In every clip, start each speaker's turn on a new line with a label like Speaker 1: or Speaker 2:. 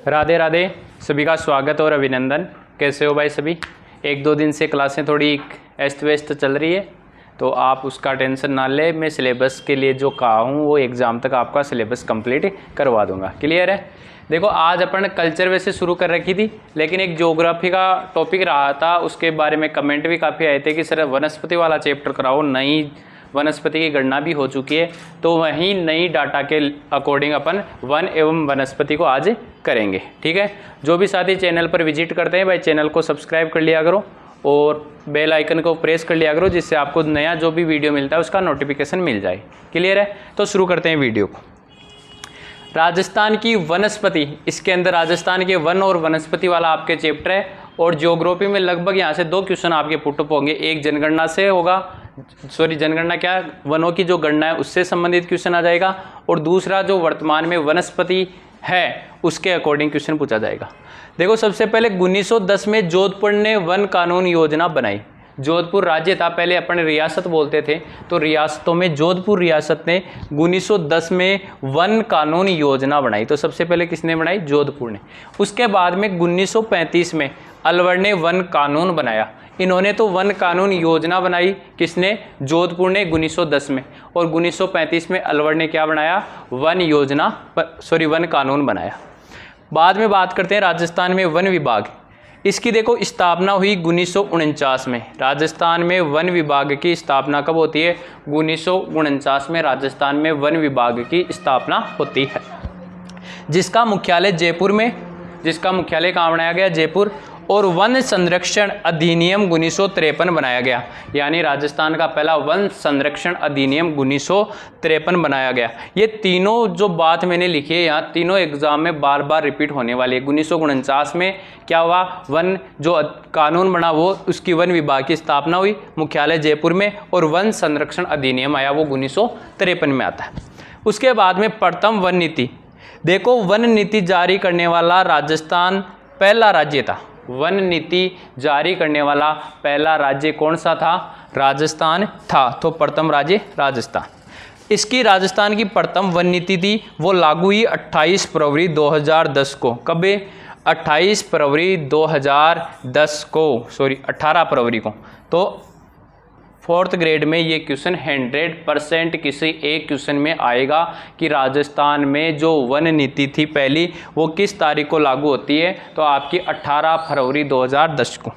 Speaker 1: राधे राधे, सभी का स्वागत और अभिनंदन। कैसे हो भाई सभी? एक दो दिन से क्लासें थोड़ी अस्त व्यस्त चल रही है, तो आप उसका टेंशन ना ले। मैं सिलेबस के लिए जो कहा हूँ वो एग्ज़ाम तक आपका सिलेबस कंप्लीट करवा दूंगा। क्लियर है? देखो, आज अपन कल्चर वैसे शुरू कर रखी थी, लेकिन एक ज्योग्राफी का टॉपिक रहा था, उसके बारे में कमेंट भी काफ़ी आए थे कि सर वनस्पति वाला चैप्टर कराओ। नई वनस्पति की गणना भी हो चुकी है, तो वहीं नई डाटा के अकॉर्डिंग अपन वन एवं वनस्पति को आज करेंगे। ठीक है? जो भी साथी चैनल पर विजिट करते हैं भाई, चैनल को सब्सक्राइब कर लिया करो और बेल आइकन को प्रेस कर लिया करो, जिससे आपको नया जो भी वीडियो मिलता है उसका नोटिफिकेशन मिल जाए। क्लियर है? तो शुरू करते हैं वीडियो को। राजस्थान की वनस्पति, इसके अंदर राजस्थान के वन और वनस्पति वाला आपके चैप्टर है, और ज्योग्राफी में लगभग यहाँ से 2 क्वेश्चन आपके पुटअप होंगे। एक जनगणना से होगा, जनगणना क्या, वनों की जो गणना है उससे संबंधित क्वेश्चन आ जाएगा, और दूसरा जो वर्तमान में वनस्पति है उसके अकॉर्डिंग क्वेश्चन पूछा जाएगा। देखो, सबसे पहले 1910 में जोधपुर ने वन कानून योजना बनाई। जोधपुर राज्य था, पहले अपन रियासत बोलते थे, तो रियासतों में जोधपुर रियासत ने 1910 में वन कानून योजना बनाई। तो सबसे पहले किसने बनाई? जोधपुर ने। उसके बाद में 1935 में अलवर ने वन कानून बनाया। इन्होंने तो वन कानून योजना बनाई, किसने? जोधपुर ने 1910 में, और 1935 में अलवर ने क्या बनाया? वन कानून बनाया। बाद में बात करते हैं राजस्थान में वन विभाग। इसकी देखो स्थापना हुई 1949 में। राजस्थान में वन विभाग की स्थापना कब होती है? 1949 में राजस्थान में वन विभाग की स्थापना होती है, जिसका मुख्यालय जयपुर में, जिसका मुख्यालय कहाँ बनाया गया? जयपुर। और वन संरक्षण अधिनियम 1953 बनाया गया, यानी राजस्थान का पहला वन संरक्षण अधिनियम 1953 बनाया गया। ये तीनों जो बात मैंने लिखी है यहाँ, तीनों एग्जाम में बार बार रिपीट होने वाली है। 1949 में क्या हुआ? वन जो कानून बना वो, उसकी वन विभाग की स्थापना हुई, मुख्यालय जयपुर में, और वन संरक्षण अधिनियम आया, वो 1953 में आता है। उसके बाद में प्रथम वन नीति। देखो, वन नीति जारी करने वाला राजस्थान पहला राज्य था। वन नीति जारी करने वाला पहला राज्य कौन सा था? राजस्थान था। तो प्रथम राज्य राजस्थान। इसकी राजस्थान की प्रथम वन नीति थी, वो लागू हुई 28 फरवरी 2010 को। कब? 28 फरवरी 2010 को, 18 फरवरी को। तो 4th ग्रेड में ये क्वेश्चन 100% किसी एक क्वेश्चन में आएगा कि राजस्थान में जो वन नीति थी पहली, वो किस तारीख को लागू होती है? तो आपकी 18 फरवरी 2010 को।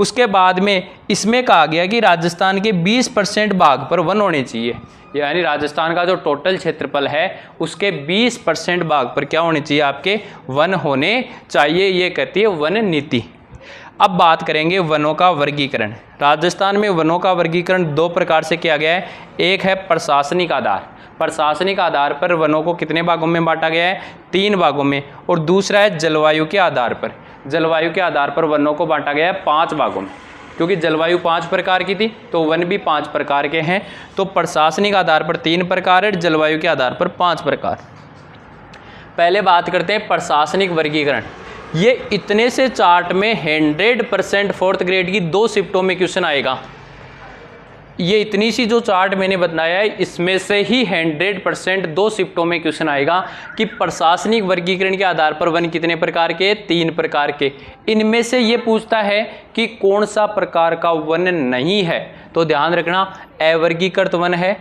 Speaker 1: उसके बाद में इसमें कहा गया कि राजस्थान के 20% भाग पर वन होने चाहिए, यानी राजस्थान का जो टोटल क्षेत्रफल है उसके 20% भाग पर क्या होने चाहिए? आपके वन होने चाहिए, ये कहती है वन नीति। अब बात करेंगे वनों का वर्गीकरण। राजस्थान में वनों का वर्गीकरण 2 प्रकार से किया गया है। एक है प्रशासनिक आधार। प्रशासनिक आधार पर वनों को कितने भागों में बांटा गया है? 3 भागों में। और दूसरा है जलवायु के आधार पर। जलवायु के आधार पर वनों को बांटा गया है 5 भागों में, क्योंकि जलवायु 5 प्रकार की थी, तो वन भी 5 प्रकार के हैं। तो प्रशासनिक आधार पर 3 प्रकार है, जलवायु के आधार पर 5 प्रकार। पहले बात करते हैं प्रशासनिक वर्गीकरण। ये इतने से चार्ट में 100% 4th ग्रेड की 2 शिफ्टों में क्वेश्चन आएगा। ये इतनी सी जो चार्ट मैंने बताया है, इसमें से ही 100% 2 शिफ्टों में क्वेश्चन आएगा कि प्रशासनिक वर्गीकरण के आधार पर वन कितने प्रकार के? 3 प्रकार के। इनमें से ये पूछता है कि कौन सा प्रकार का वन नहीं है, तो ध्यान रखना, अवर्गीकृत वन है,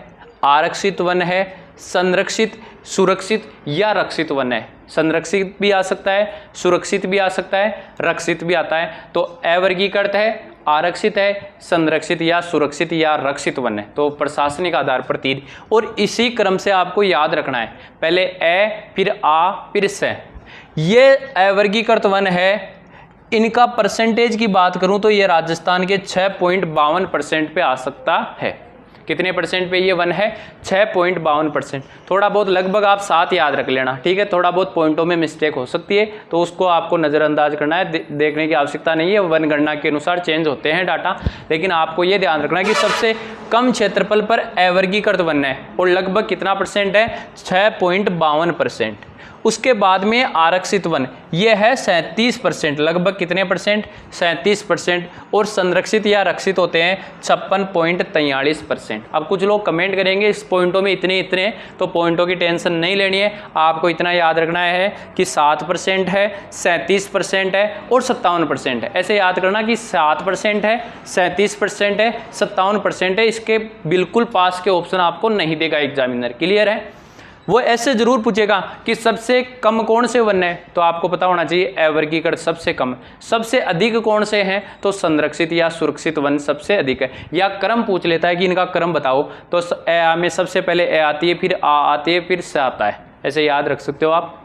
Speaker 1: आरक्षित वन है, संरक्षित, सुरक्षित या रक्षित वन है। संरक्षित भी आ सकता है, सुरक्षित भी आ सकता है, रक्षित भी आता है। तो अवर्गीकृत है, आरक्षित है, संरक्षित या सुरक्षित या रक्षित वन है। तो प्रशासनिक आधार पर 3, और इसी क्रम से आपको याद रखना है, पहले ए, फिर आ, फिर स। ये अवर्गीकृत वन है, इनका परसेंटेज की बात करूं तो ये राजस्थान के 6.52% पे आ सकता है। कितने परसेंट पे ये वन है? 6.52%। थोड़ा बहुत लगभग आप 7 याद रख लेना, ठीक है? थोड़ा बहुत पॉइंटों में मिस्टेक हो सकती है, तो उसको आपको नज़रअंदाज करना है, देखने की आवश्यकता नहीं है। वन गणना के अनुसार चेंज होते हैं डाटा, लेकिन आपको ये ध्यान रखना है कि सबसे कम क्षेत्रफल पर अवर्गीकृत वन है, और लगभग कितना परसेंट है? 6.52%। उसके बाद में आरक्षित वन ये है 37%, लगभग कितने परसेंट, 37%, और संरक्षित या रक्षित होते हैं 56.43%। अब कुछ लोग कमेंट करेंगे इस पॉइंटों में इतने इतने, तो पॉइंटों की टेंशन नहीं लेनी है, आपको इतना याद रखना है कि 7% है, 37% है और 57% है। ऐसे याद करना कि 7% है, 37% है, 57% है, इसके बिल्कुल पास के ऑप्शन आपको नहीं देगा एग्जामिनर। क्लियर है? वो ऐसे जरूर पूछेगा कि सबसे कम कौन से वन है, तो आपको पता होना चाहिए अवर्गीकृत सबसे कम, सबसे अधिक कौन से हैं, तो संरक्षित या सुरक्षित वन सबसे अधिक है। या क्रम पूछ लेता है कि इनका क्रम बताओ, तो ए में सबसे पहले ए आती है, फिर आ आती है, फिर से आता है। ऐसे याद रख सकते हो आप।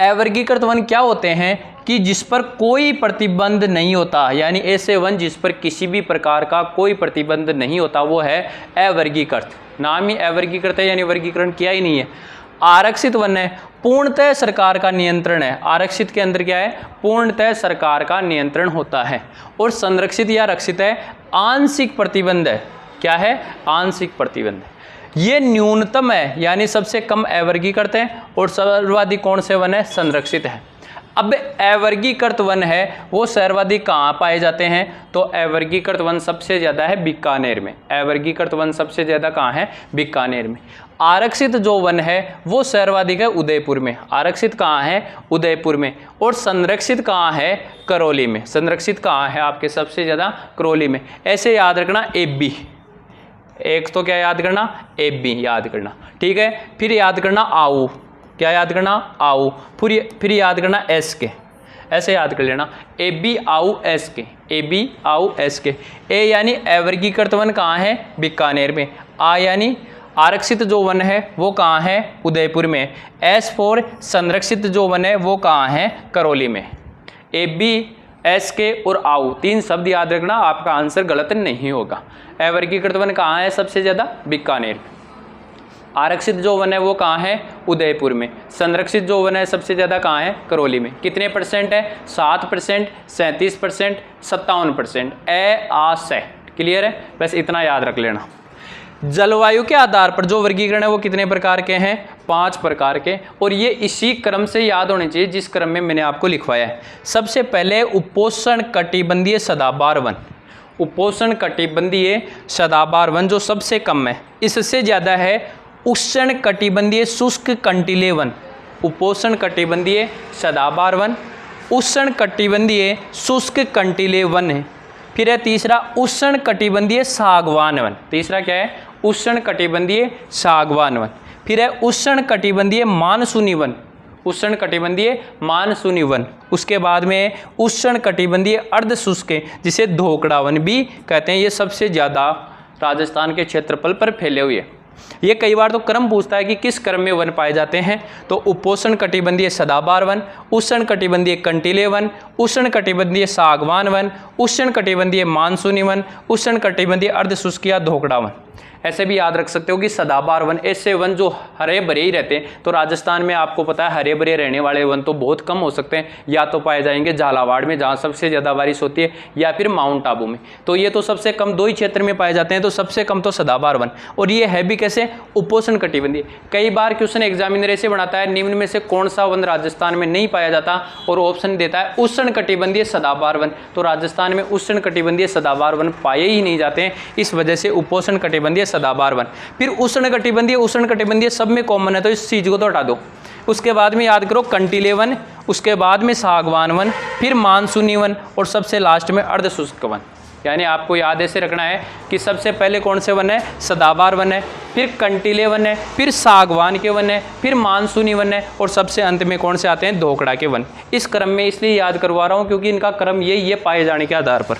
Speaker 1: अवर्गीकृत वन क्या होते हैं कि जिस पर कोई प्रतिबंध नहीं होता, यानी ऐसे वन जिस पर किसी भी प्रकार का कोई प्रतिबंध नहीं होता, वो है अवर्गीकृत। नाम ही अवर्गीकृत है, यानी वर्गीकरण किया ही नहीं है। आरक्षित वन है, पूर्णतः सरकार का नियंत्रण है। आरक्षित के अंदर क्या है, पूर्णतः सरकार का नियंत्रण होता है। और संरक्षित या रक्षित है, आंशिक प्रतिबंध है। क्या है? आंशिक प्रतिबंध। ये न्यूनतम है, यानी सबसे कम अवर्गीकृत है, और सर्वाधिक कौन से वन है, संरक्षित है। अब अवर्गीकृत वन है वो सर्वाधिक कहाँ पाए जाते हैं, तो अवर्गीकृत वन सबसे ज़्यादा है बीकानेर में। अवर्गीकृत वन सबसे ज़्यादा कहाँ है, बीकानेर में। आरक्षित जो वन है वो सर्वाधिक है उदयपुर में। आरक्षित कहाँ है, उदयपुर में। और संरक्षित कहाँ है, करौली में। संरक्षित कहाँ है आपके सबसे ज़्यादा, करौली में। ऐसे याद रखना AB, एक तो क्या याद करना, AB याद करना, ठीक है। फिर याद करना आऊ, क्या याद करना, आऊ। फिर याद करना SK, ऐसे याद कर लेना, AB आऊ SK, AB आऊ SK। ए यानी अवर्गीकृत वन कहाँ है, बीकानेर में। आ यानी आरक्षित जो वन है वो कहाँ है, उदयपुर में। S फॉर संरक्षित जो वन है वो कहाँ है, करौली में। AB, SK और आऊ, तीन शब्द याद रखना, आपका आंसर गलत नहीं होगा। अवर्गीकृत वन कहाँ है सबसे ज़्यादा, बीकानेर। आरक्षित जो वन है वो कहाँ है, उदयपुर में। संरक्षित जो वन है सबसे ज़्यादा कहाँ है, करौली में। कितने परसेंट है, 7%, 37%, 57%। से क्लियर है, बस इतना याद रख लेना। जलवायु के आधार पर जो वर्गीकरण है वो कितने प्रकार के हैं, 5 प्रकार के, और ये इसी क्रम से याद होने चाहिए जिस क्रम में मैंने आपको लिखवाया है। सबसे पहले उपोष्ण कटिबंधीय सदाबहार वन। उपोष्ण कटिबंधीय सदाबहार वन जो सबसे कम है, इससे ज़्यादा है उष्ण कटिबंधीय शुष्क कंटीले वन। उपोष्ण कटिबंधीय सदाबहार वन, उष्ण कटिबंधीय शुष्क कंटीले वन है। फिर है तीसरा उष्ण कटिबंधीय सागवान वन। तीसरा क्या है, उष्ण कटिबंधीय सागवान वन। फिर है उष्ण कटिबंधीय मानसूनी वन, उष्ण कटिबंधीय मानसूनी वन। उसके बाद में उष्ण कटिबंधीय अर्ध शुष्क, जिसे धोकड़ा वन भी कहते हैं। ये सबसे ज़्यादा राजस्थान के क्षेत्रफल पर फैले हुए। ये कई बार तो क्रम पूछता है कि किस क्रम में वन पाए जाते हैं, तो उपोष्ण कटिबंधीय सदाबहार वन, उष्ण कटिबंधीय कंटीले वन, उष्ण कटिबंधीय सागवान वन, उष्ण कटिबंधीय मानसूनी वन, उष्ण कटिबंधीय अर्ध शुष्क या धोकड़ा वन। ऐसे भी याद रख सकते हो कि सदाबहार वन ऐसे वन जो हरे भरे ही रहते हैं। तो राजस्थान में आपको पता है हरे भरे रहने वाले वन तो बहुत कम हो सकते हैं, या तो पाए जाएंगे झालावाड़ में जहाँ सबसे ज़्यादा बारिश होती है, या फिर माउंट आबू में। तो ये तो सबसे कम दो ही क्षेत्र में पाए जाते हैं, तो सबसे कम तो सदाबहार वन। और ये है भी कैसे, उपोष्ण कटिबंधीय। कई बार क्वेश्चन एग्जामिनर ऐसे बनाता है, निम्न में से कौन सा वन राजस्थान में नहीं पाया जाता, और ऑप्शन देता है उष्ण कटिबंधीय सदाबहार वन। तो राजस्थान में उष्ण कटिबंधीय सदाबहार वन पाए ही नहीं जाते हैं, इस वजह से उपोष्ण कटिबंधीय सदाबहार वन। फिर उष्ण कटिबंधीय सब में कॉमन है, तो इस चीज को तो हटा दो। उसके बाद में याद करो कंटीले वन, उसके बाद में सागवान वन, फिर मानसूनी वन, और सबसे लास्ट में अर्धशुष्क वन। यानी आपको याद ऐसे रखना है कि सबसे पहले कौन से वन है, सदाबहार वन है, फिर कंटीले वन है, फिर सागवान के वन है, फिर मानसूनी वन है, और सबसे अंत में कौन से आते हैं, धोकड़ा के वन। इस क्रम में इसलिए याद करवा रहा हूँ क्योंकि इनका क्रम यही है पाए जाने के आधार पर।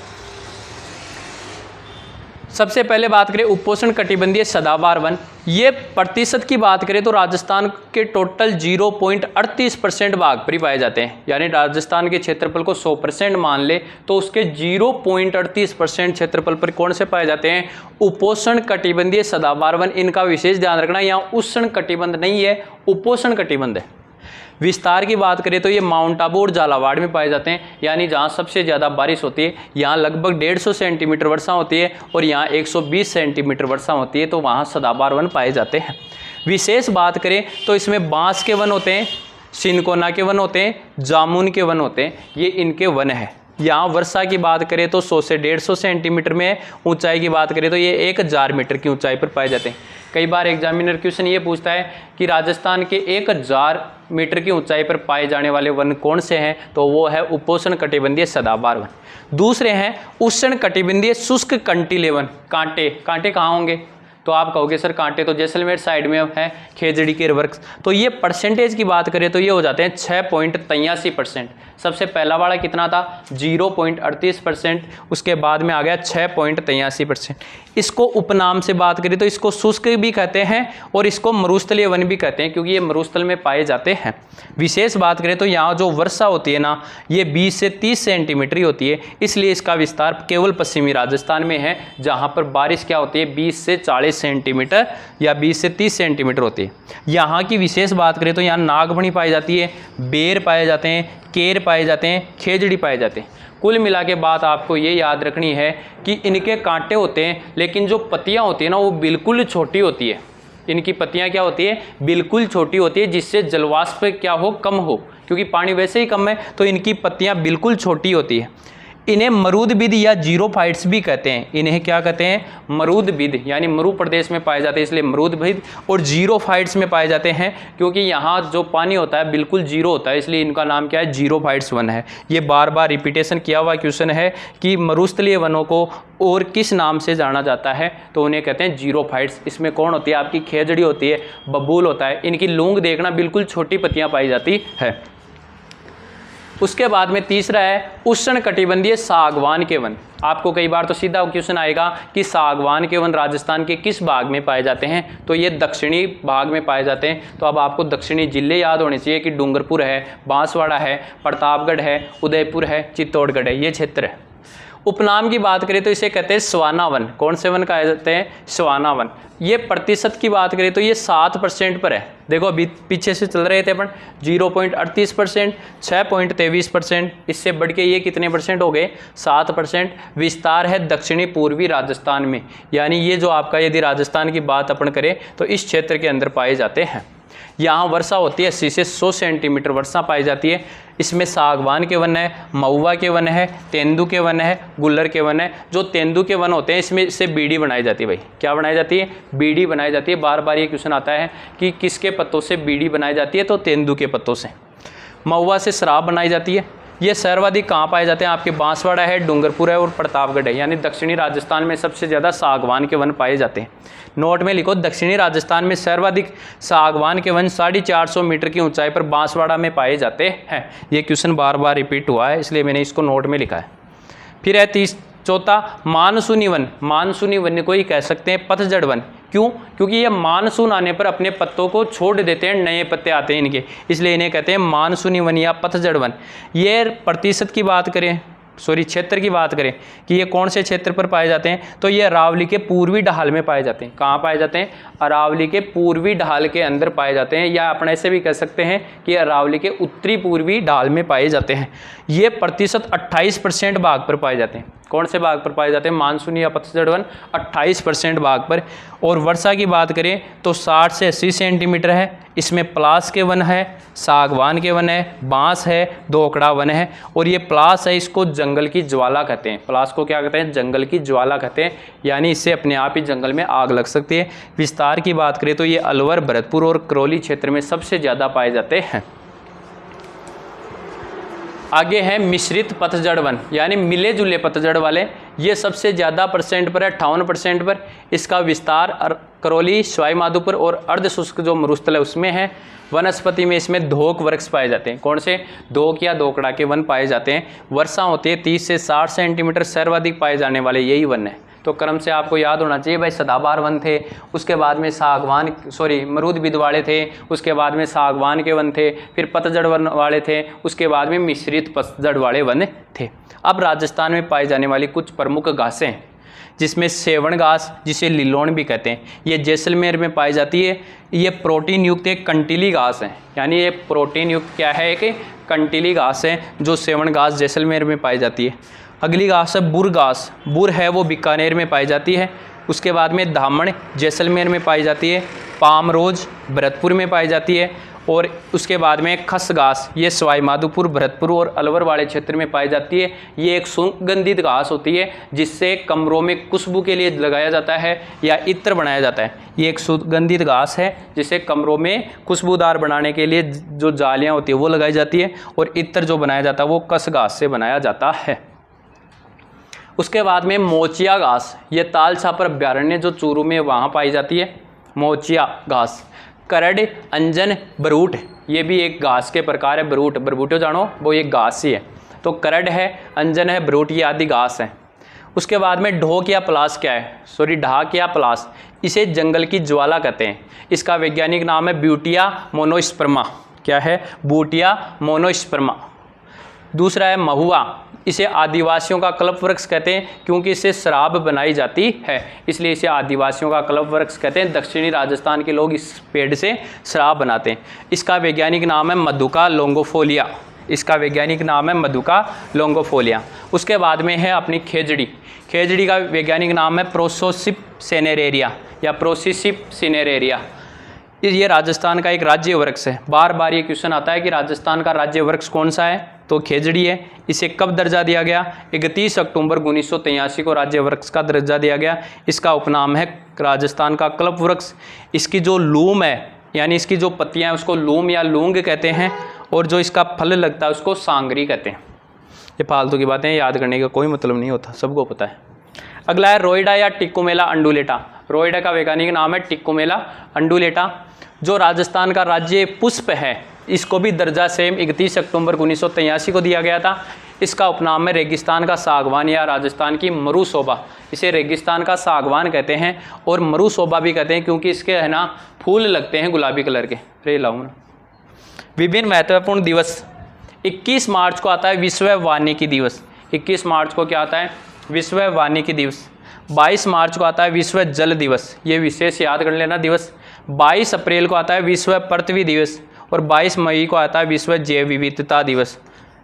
Speaker 1: सबसे पहले बात करें उपोष्ण कटिबंधीय सदाबहार वन, ये प्रतिशत की बात करें तो राजस्थान के टोटल 0.38% भाग पर ही पाए जाते हैं। यानी राजस्थान के क्षेत्रफल को 100% मान ले तो उसके 0.38% क्षेत्रफल पर कौन से पाए जाते हैं, उपोष्ण कटिबंधीय सदाबहार वन। इनका विशेष ध्यान रखना, यहाँ उष्ण कटिबंध नहीं है, उपोष्ण कटिबंध है। विस्तार की बात करें तो ये माउंट आबू और झालावाड़ में पाए जाते हैं, यानी जहाँ सबसे ज़्यादा बारिश होती है। यहाँ लगभग 150 सेंटीमीटर वर्षा होती है, और यहाँ 120 सेंटीमीटर वर्षा होती है, तो वहाँ सदाबहार वन पाए जाते हैं। विशेष बात करें तो इसमें बांस के वन होते हैं, सिनकोना के वन होते हैं, जामुन के वन होते हैं, ये इनके वन है। यहाँ वर्षा की बात करें तो 100 से 150 सेंटीमीटर में, ऊंचाई की बात करें तो ये 1000 मीटर की ऊंचाई पर पाए जाते हैं। कई बार एग्जामिनर क्वेश्चन ये पूछता है कि राजस्थान के 1000 मीटर की ऊंचाई पर पाए जाने वाले वन कौन से हैं, तो वो है उपोष्ण कटिबंधीय सदाबहार वन। दूसरे हैं उष्ण कटिबंधीय शुष्क कंटीले वन। कांटे, कांटे कहाँ होंगे, तो आप कहोगे सर कांटे तो जैसलमेर साइड में है, खेजड़ी के वर्क्स। तो ये परसेंटेज की बात करें तो ये हो जाते हैं 6.83%। सबसे पहला वाला कितना था 0.38%, उसके बाद में आ गया 6.83%। इसको उपनाम से बात करें तो इसको शुष्क भी कहते हैं और इसको मरुस्थलीय वन भी कहते हैं, क्योंकि ये मरुस्थल में पाए जाते हैं। विशेष बात करें तो यहाँ जो वर्षा होती है ना, ये 20 से 30 सेंटीमीटर ही होती है, इसलिए इसका विस्तार केवल पश्चिमी राजस्थान में है, जहाँ पर बारिश क्या होती है 20 से 40 सेंटीमीटर या 20 से 30 सेंटीमीटर होती है। यहाँ की विशेष बात करें तो यहाँ नागमणि पाई जाती है, बेर पाए जाते हैं, केर पाए जाते हैं, खेजड़ी पाए जाते हैं। कुल मिला के बात आपको ये याद रखनी है कि इनके कांटे होते हैं, लेकिन जो पत्तियाँ होती है ना वो बिल्कुल छोटी होती है। इनकी पत्तियाँ क्या होती है, बिल्कुल छोटी होती है, जिससे जलवाष्प क्या हो, कम हो, क्योंकि पानी वैसे ही कम है, तो इनकी पत्तियाँ बिल्कुल छोटी होती है। इन्हें मरूदबिद या जीरोफाइट्स भी कहते हैं। इन्हें क्या कहते हैं, मरूदबिद, यानी मरु प्रदेश में पाए जाते हैं इसलिए मरूदबिद, और जीरोफाइट्स में पाए जाते हैं क्योंकि यहाँ जो पानी होता है बिल्कुल जीरो होता है, इसलिए इनका नाम क्या है, जीरोफाइट्स वन है। ये बार बार रिपीटेशन किया हुआ क्वेश्चन है कि मरुस्थलीय वनों को और किस नाम से जाना जाता है, तो उन्हें कहते हैं जीरोफाइट्स। इसमें कौन होती है, आपकी खेजड़ी होती है, बबूल होता है, इनकी लूंग देखना बिल्कुल छोटी पत्तियाँ पाई जाती है। उसके बाद में तीसरा है उष्ण कटिबंधीय सागवान के वन। आपको कई बार तो सीधा क्वेश्चन आएगा कि सागवान के वन राजस्थान के किस भाग में पाए जाते हैं, तो ये दक्षिणी भाग में पाए जाते हैं। तो अब आपको दक्षिणी जिले याद होने चाहिए कि डूंगरपुर है, बांसवाड़ा है, प्रतापगढ़ है, उदयपुर है, चित्तौड़गढ़ है, ये क्षेत्र है। उपनाम की बात करें तो इसे कहते हैं स्वाना वन। कौन से वन कहे जाते हैं, स्वाना वन। ये प्रतिशत की बात करें तो ये 7% पर है। देखो अभी पीछे से चल रहे थे अपन 0.38%, 6.23%, इससे बढ़ के ये कितने परसेंट हो गए, 7%। विस्तार है दक्षिणी पूर्वी राजस्थान में, यानी ये जो आपका यदि राजस्थान की बात अपन करें तो इस क्षेत्र के अंदर पाए जाते हैं। यहाँ वर्षा होती है 80 से 100 सेंटीमीटर वर्षा पाई जाती है। इसमें सागवान के वन है, महुआ के वन है, तेंदू के वन है, गुल्लर के वन है। जो तेंदू के वन होते हैं इसमें इससे बीड़ी बनाई जाती है। भाई क्या बनाई जाती है, बीड़ी बनाई जाती है। बार बार ये क्वेश्चन आता है कि किसके पत्तों से बीड़ी बनाई जाती है, तो तेंदू के पत्तों से। महुआ से शराब बनाई जाती है। ये सर्वाधिक कहाँ पाए जाते हैं, आपके बांसवाड़ा है, डूंगरपुर है और प्रतापगढ़ है, यानी दक्षिणी राजस्थान में सबसे ज़्यादा सागवान के वन पाए जाते हैं। नोट में लिखो, दक्षिणी राजस्थान में सर्वाधिक सागवान के वन 450 मीटर की ऊंचाई पर बांसवाड़ा में पाए जाते हैं। ये क्वेश्चन बार बार रिपीट हुआ है, इसलिए मैंने इसको नोट में लिखा है। फिर है चौथा मानसूनी वन। मानसूनी वन को ही कह सकते हैं पतझड़ वन। क्यों, क्योंकि ये मानसून आने पर अपने पत्तों को छोड़ देते हैं, नए पत्ते आते हैं इनके, इसलिए इन्हें कहते हैं मानसूनी वन या पतझड़ वन। ये प्रतिशत की बात करें, क्षेत्र की बात करें कि ये कौन से क्षेत्र पर पाए जाते हैं, तो ये अरावली के पूर्वी ढाल में पाए जाते हैं। कहाँ पाए जाते हैं, अरावली के पूर्वी ढाल के अंदर पाए जाते हैं, या अपन ऐसे भी कह सकते हैं कि अरावली के उत्तरी पूर्वी ढाल में पाए जाते हैं। ये प्रतिशत 28% भाग पर पाए जाते हैं। कौन से भाग पर पाए जाते हैं, मानसूनी या पतझड़ वन 28% भाग पर। और वर्षा की बात करें तो 60 से 80 सेंटीमीटर है। इसमें पलास के वन है, सागवान के वन है, बांस है, दोकड़ा वन है। और ये पलास है, इसको जंगल की ज्वाला कहते हैं। पलास को क्या कहते हैं, जंगल की ज्वाला कहते हैं, यानी इससे अपने आप ही जंगल में आग लग सकती है। विस्तार की बात करें तो ये अलवर, भरतपुर और करौली क्षेत्र में सबसे ज़्यादा पाए जाते हैं। आगे है मिश्रित पतझड़ वन, यानी मिले जुले पतझड़ वाले। ये सबसे ज़्यादा परसेंट पर है, 58% पर। इसका विस्तार करौली, सवाई माधोपुर और अर्धशुष्क जो मरुस्थल है उसमें है। वनस्पति में इसमें धोक वृक्ष पाए जाते हैं। कौन से, धोक या दोकड़ा के वन पाए जाते हैं। वर्षा होती है 30 से 60 सेंटीमीटर, सर्वाधिक पाए जाने वाले यही वन है। तो क्रम से आपको याद होना चाहिए भाई, सदाबहार वन थे, उसके बाद में मरूदबिद वाले थे, उसके बाद में सागवान के वन थे, फिर पतझड़ वन वाले थे, उसके बाद में मिश्रित पतझड़ वाले वन थे। अब राजस्थान में पाई जाने वाली कुछ प्रमुख घासें, जिसमें सेवण घास, जिसे लिलोन भी कहते हैं, ये जैसलमेर में पाई जाती है। ये प्रोटीन युक्त एक कंटीली घास है, यानी ये प्रोटीन युक्त क्या है, एक कंटीली घास है जो सेवण घास जैसलमेर में पाई जाती है। अगली घास है बुर घास। बुर है वो बीकानेर में पाई जाती है। उसके बाद में धामण जैसलमेर में पाई जाती है। पाम रोज भरतपुर में पाई जाती है। और उसके बाद में खस घास, ये सवाई माधोपुर, भरतपुर और अलवर वाले क्षेत्र में पाई जाती है। ये एक सुगंधित घास होती है जिससे कमरों में खुशबू के लिए लगाया जाता है या इत्र बनाया जाता है। ये एक सुगंधित घास है जिसे कमरों में खुशबूदार बनाने के लिए जो जालियाँ होती है वो लगाई जाती है, और इत्र जो बनाया जाता है वो कस घास से बनाया जाता है। उसके बाद में मोचिया घास, ये ताल छापर अभ्यारण्य जो चूरू में वहाँ पाई जाती है, मोचिया घास। करड़, अंजन, बरूट, ये भी एक घास के प्रकार है। बरूट, बरबूटो जानो, वो एक घास ही है। तो करड़ है, अंजन है, बरूट, ये आदि घास है। उसके बाद में ढोक या पलास क्या है, सॉरी ढाक या पलास, इसे जंगल की ज्वाला कहते हैं। इसका वैज्ञानिक नाम है ब्यूटिया मोनोस्पर्मा। क्या है? बूटिया मोनोस्पर्मा। दूसरा है महुआ, इसे आदिवासियों का कल्प वृक्ष कहते हैं क्योंकि इससे शराब बनाई जाती है, इसलिए इसे आदिवासियों का कल्प वृक्ष कहते हैं। दक्षिणी राजस्थान के लोग इस पेड़ से शराब बनाते हैं। इसका वैज्ञानिक नाम है मधुका लोंगोफोलिया। इसका वैज्ञानिक नाम है मधुका लोंगोफोलिया। उसके बाद में है अपनी खेजड़ी। खेजड़ी का वैज्ञानिक नाम है प्रोसोसिप सेनेरेरिया या प्रोसिसिप सिनेरेरिया। ये राजस्थान का एक राज्य वृक्ष है। बार बार ये क्वेश्चन आता है कि राजस्थान का राज्य वृक्ष कौन सा है, तो खेजड़ी है। इसे कब दर्जा दिया गया? 31 अक्टूबर 1983 को राज्य वृक्ष का दर्जा दिया गया। इसका उपनाम है राजस्थान का कल्प वृक्ष। इसकी जो लूम है यानी इसकी जो पत्तियां हैं उसको लूम या लूंग कहते हैं, और जो इसका फल लगता है उसको सांगरी कहते हैं। ये फालतू की बातें याद करने का कोई मतलब नहीं होता, सबको पता है। अगला है रोइडा या टिक्कोमेला अंडुलेटा। रोइडा का वैज्ञानिक नाम है टिक्कोमेला अंडुलेटा। जो राजस्थान का राज्य पुष्प है, इसको भी दर्जा सेम 31 अक्टूबर 1983 को दिया गया था। इसका उपनाम है रेगिस्तान का सागवान या राजस्थान की मरुशोभा। इसे रेगिस्तान का सागवान कहते हैं और मरुशोभा भी कहते हैं क्योंकि इसके है ना फूल लगते हैं गुलाबी कलर के। रे लाऊं ना। विभिन्न महत्वपूर्ण दिवस। 21 मार्च को आता है विश्व वानिकी दिवस। 21 मार्च को क्या आता है? विश्व वानिकी दिवस। 22 मार्च को आता है विश्व जल दिवस, ये विशेष याद कर लेना दिवस। 22 अप्रैल को आता है विश्व पृथ्वी दिवस, और 22 मई को आता है विश्व जैव विविधता दिवस।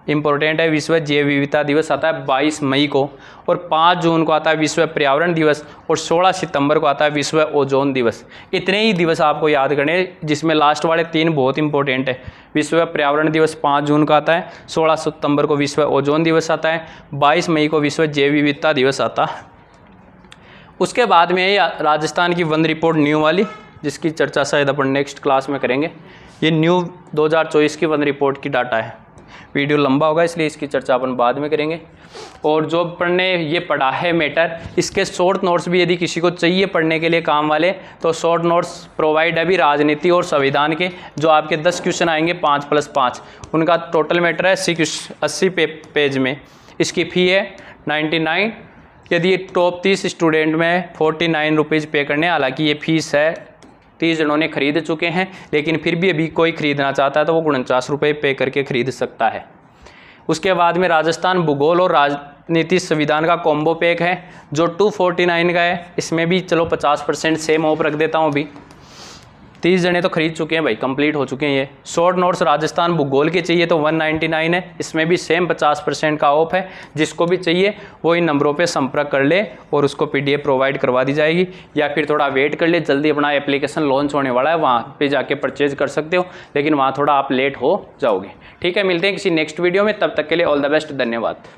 Speaker 1: इंपॉर्टेंट है, विश्व जैव विविधता दिवस आता है 22 मई को, और 5 जून को आता है विश्व पर्यावरण दिवस, और 16 सितंबर को आता है विश्व ओजोन दिवस। इतने ही दिवस आपको याद करने, जिसमें लास्ट वाले 3 बहुत इंपॉर्टेंट है। विश्व पर्यावरण दिवस 5 जून को आता है, 16 सितंबर को विश्व ओजोन दिवस आता है, 22 मई को विश्व जैव विविधता दिवस आता है। उसके बाद में राजस्थान की वन रिपोर्ट न्यू वाली, जिसकी चर्चा शायद अपन नेक्स्ट क्लास में करेंगे। ये न्यू 2024 की वन रिपोर्ट की डाटा है। वीडियो लंबा होगा इसलिए इसकी चर्चा अपन बाद में करेंगे। और जो अपन ने ये पढ़ा है मैटर, इसके शॉर्ट नोट्स भी यदि किसी को चाहिए पढ़ने के लिए काम वाले, तो शॉर्ट नोट्स प्रोवाइड है भी राजनीति और संविधान के, जो आपके 10 क्वेश्चन आएंगे 5+5। उनका टोटल मैटर है 80 पेज में। इसकी फ़ी है 99। यदि टॉप 30 स्टूडेंट में 49 रुपीज़ पे करने, हालांकि ये फीस है 30 जनों ने खरीद चुके हैं, लेकिन फिर भी अभी कोई खरीदना चाहता है तो वो 49 रुपये पे करके खरीद सकता है। उसके बाद में राजस्थान भूगोल और राजनीति संविधान का कॉम्बो पैक है जो 249 का है। इसमें भी चलो 50% सेम ऑफ रख देता हूँ। अभी 30 जने तो खरीद चुके हैं भाई, कंप्लीट हो चुके हैं। ये शॉर्ट नोट्स राजस्थान भूगोल के चाहिए तो 199 है, इसमें भी सेम 50% का ऑफ है। जिसको भी चाहिए वो इन नंबरों पे संपर्क कर ले और उसको PDF प्रोवाइड करवा दी जाएगी, या फिर थोड़ा वेट कर ले, जल्दी अपना एप्लीकेशन लॉन्च होने वाला है, वहाँ पे जाके परचेज कर सकते हो, लेकिन वहाँ थोड़ा आप लेट हो जाओगे। ठीक है, मिलते हैं किसी नेक्स्ट वीडियो में, तब तक के लिए ऑल द बेस्ट, धन्यवाद।